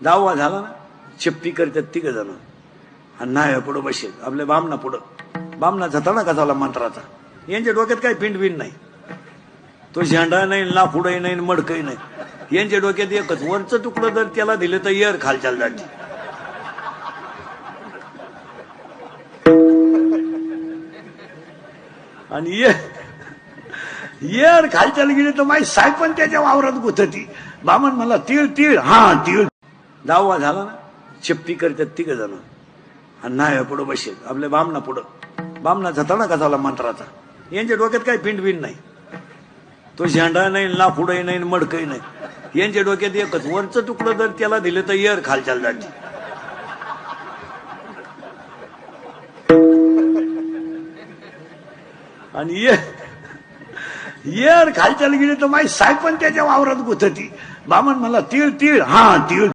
दहावा झाला ना, चिप्पी करतात तिघ जण आणि नाही पुढं बसेल आपल्या बामना पुढं. बामनाचा तडा कसावला मंत्राचा. यांच्या डोक्यात काही पिंड नाही, तो झेंडा नाही ना पुढंही नाही मडकही नाही. यांच्या डोक्यात एकच, वरचं तुकडं जर त्याला दिलं तर येर खालच्याला जाते. आणि येर खालच्याला गेली तर माझी साय पण त्याच्या वावरात गुथती. बामण म्हणला तीळ तीळ, हा तीळ. दहावा झाला ना, चिप्पी करतात तिघ जण आणि नाही पुढं बसेल आपल्या बामना पुढं. बामनाचा तडा कसावला मंत्राचा. यांच्या डोक्यात काही पिंड नाही, तो झेंडा नाही ना पुढंही नाही मडकही नाही. यांच्या डोक्यात एकच, वरचं तुकडं जर त्याला दिलं तर येर खालच्याला जाते. आणि येर खालच्याला गेली तर माझी साय पण त्याच्या वावरात गुथती. बामण म्हणला तीळ तीळ, हा तीळ.